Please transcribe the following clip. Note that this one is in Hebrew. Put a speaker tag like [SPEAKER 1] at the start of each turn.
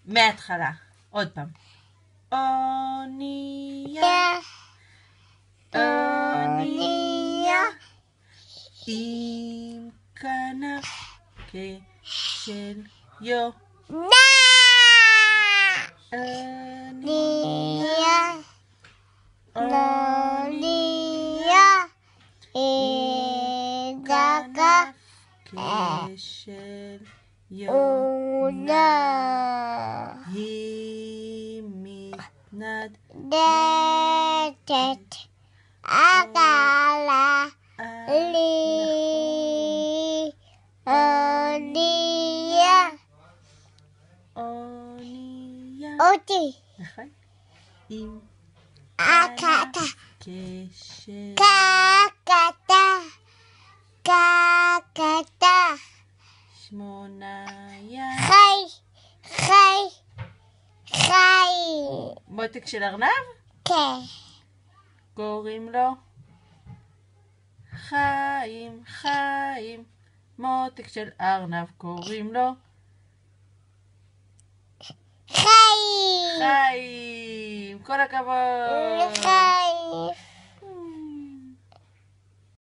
[SPEAKER 1] מההתחלה. עוד פעם. אונייה. אונייה. עם כנף כשל יונה. אונייה.
[SPEAKER 2] אונייה. עם כנף
[SPEAKER 1] כשל יונה. היא מתנדנדת
[SPEAKER 2] עגלה לי אונייה.
[SPEAKER 1] אונייה.
[SPEAKER 2] אותי
[SPEAKER 1] נכון. עם
[SPEAKER 2] קקתה
[SPEAKER 1] כשל
[SPEAKER 2] קקתה
[SPEAKER 1] שמונה
[SPEAKER 2] חי
[SPEAKER 1] מותק של ארנב?
[SPEAKER 2] כן.
[SPEAKER 1] קוראים לו חיים. מותק של ארנב קוראים לו
[SPEAKER 2] חיים.
[SPEAKER 1] כל הכבוד.
[SPEAKER 2] חיים.